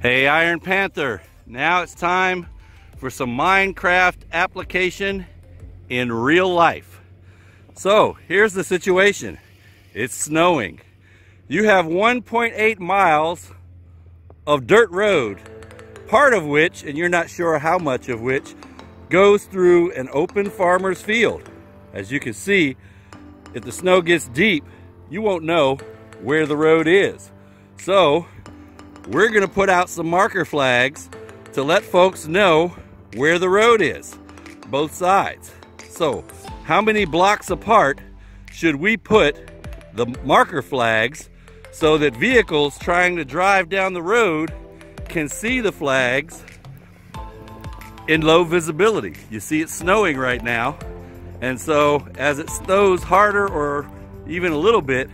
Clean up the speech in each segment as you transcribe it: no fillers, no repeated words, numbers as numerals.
Hey Iron Panther, now it's time for some Minecraft application in real life. So here's the situation. It's snowing. You have 1.8 miles of dirt road, part of which, and you're not sure how much of which, goes through an open farmer's field. As you can see, if the snow gets deep, you won't know where the road is. So we're gonna put out some marker flags to let folks know where the road is, both sides. So how many blocks apart should we put the marker flags so that vehicles trying to drive down the road can see the flags in low visibility? You see it's snowing right now, and so as it snows harder or even a little bit,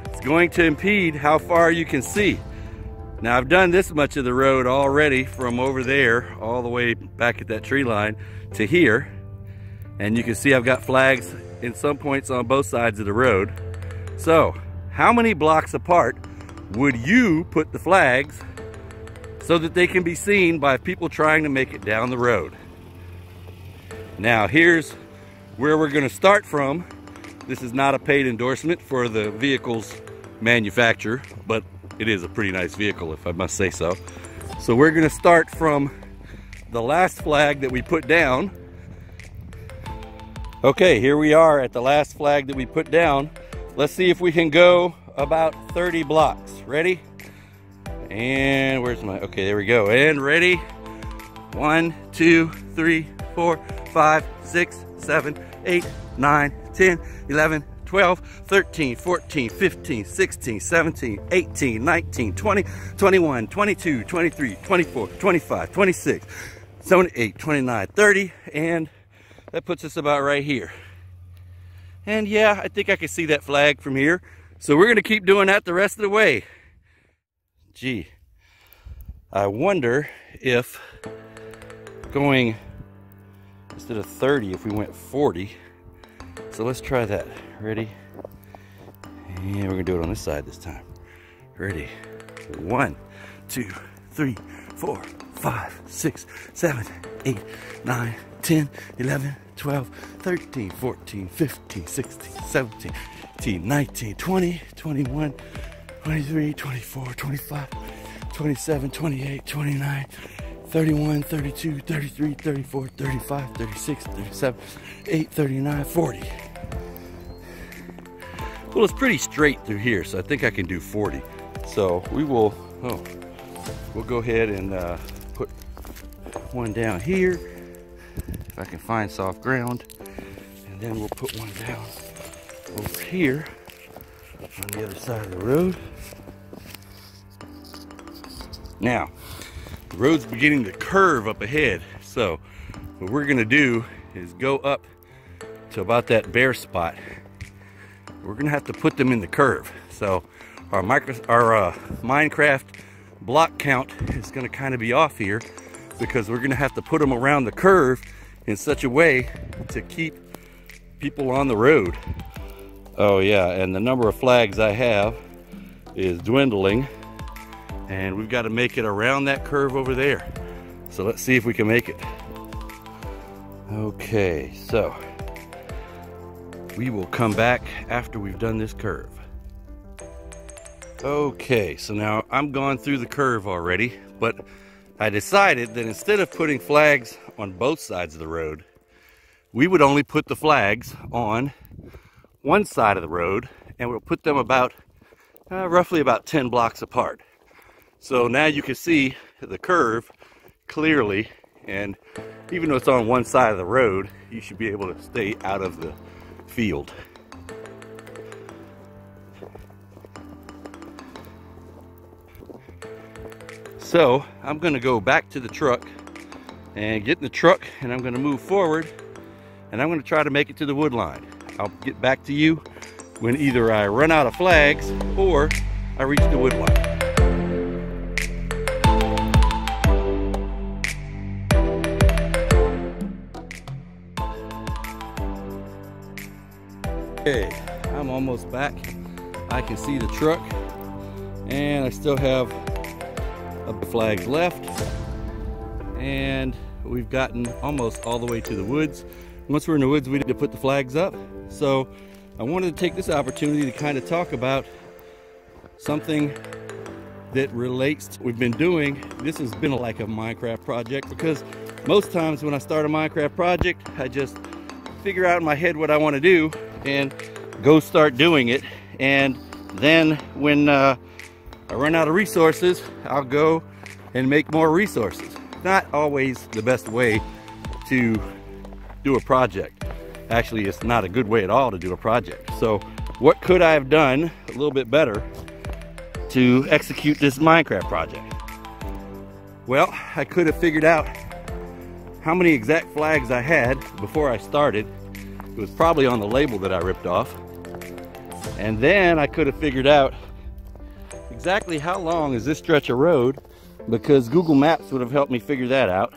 it's going to impede how far you can see. Now I've done this much of the road already, from over there all the way back at that tree line to here, and you can see I've got flags in some points on both sides of the road. So how many blocks apart would you put the flags so that they can be seen by people trying to make it down the road? Now here's where we're going to start from. This is not a paid endorsement for the vehicle's manufacturer, but it is a pretty nice vehicle, if I must say so. So we're going to start from the last flag that we put down. Okay, here we are at the last flag that we put down. Let's see if we can go about 30 blocks. Ready? And where's my, okay, there we go. And ready? 1, 2, 3, 4, 5, 6, 7, 8, 9, 10, 11, 12, 13, 14, 15, 16, 17, 18, 19, 20, 21, 22, 23, 24, 25, 26, 28, 29, 30, and that puts us about right here. And yeah, I think I can see that flag from here. So we're going to keep doing that the rest of the way. Gee, I wonder if going, instead of 30, if we went 40. So let's try that. Ready? And we're gonna do it on this side this time. Ready? 1, 2, 3, 4, 5, 6, 7, 8, 9, 10, 11, 12, 13, 14, 15, 16, 17, 18, 19, 20, 21, 23, 24, 25, 27, 28, 29, 31, 32, 33, 34, 35, 36, 37, 8, 39, 40. Well, it's pretty straight through here, so I think I can do 40. So we will, we'll go ahead and put one down here, if I can find soft ground, and then we'll put one down over here on the other side of the road. Now, the road's beginning to curve up ahead, so what we're gonna do is go up to about that bare spot. We're gonna have to put them in the curve. So our Minecraft block count is gonna kind of be off here, because we're gonna have to put them around the curve in such a way to keep people on the road. Oh yeah, and the number of flags I have is dwindling, and we've got to make it around that curve over there. So let's see if we can make it. Okay, so we will come back after we've done this curve. Okay, so now I'm gone through the curve already, but I decided that instead of putting flags on both sides of the road, we would only put the flags on one side of the road, and we'll put them about roughly about 10 blocks apart. So now you can see the curve clearly, and even though it's on one side of the road, you should be able to stay out of the field. So I'm going to go back to the truck and get in the truck, and I'm going to move forward, and I'm going to try to make it to the wood line. I'll get back to you when either I run out of flags or I reach the wood line. Okay, I'm almost back. I can see the truck, and I still have of the flags left, and we've gotten almost all the way to the woods. Once we're in the woods, we need to put the flags up. So I wanted to take this opportunity to kind of talk about something that relates to what we've been doing. This has been like a Minecraft project, because most times when I start a Minecraft project, I just figure out in my head what I want to do and go start doing it. And then when I run out of resources, I'll go and make more resources. Not always the best way to do a project. Actually, it's not a good way at all to do a project. So what could I have done a little bit better to execute this Minecraft project? Well, I could have figured out how many exact flags I had before I started. It was probably on the label that I ripped off. And then I could have figured out exactly how long is this stretch of road, because Google Maps would have helped me figure that out.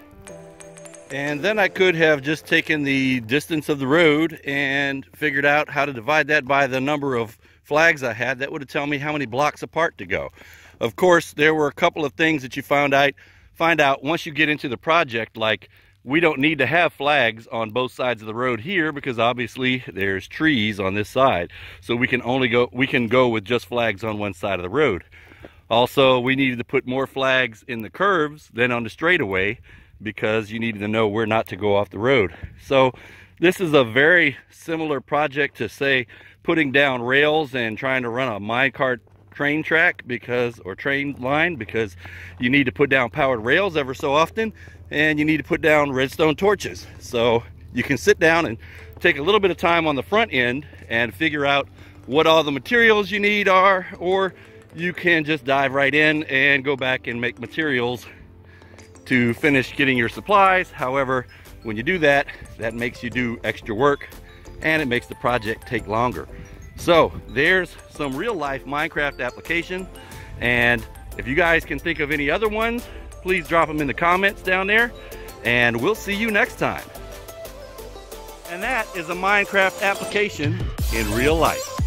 And then I could have just taken the distance of the road and figured out how to divide that by the number of flags I had. That would have told me how many blocks apart to go. Of course, there were a couple of things that you find out once you get into the project, like we don't need to have flags on both sides of the road here, because obviously there's trees on this side. So we can go with just flags on one side of the road. Also, we needed to put more flags in the curves than on the straightaway, because you needed to know where not to go off the road. So this is a very similar project to, say, putting down rails and trying to run a minecart train track, or train line, because you need to put down powered rails ever so often, and you need to put down redstone torches. So you can sit down and take a little bit of time on the front end and figure out what all the materials you need are, or you can just dive right in and go back and make materials to finish getting your supplies. However, when you do that, that makes you do extra work, and it makes the project take longer. So there's some real life Minecraft application, and if you guys can think of any other ones, please drop them in the comments down there, and we'll see you next time. And that is a Minecraft application in real life.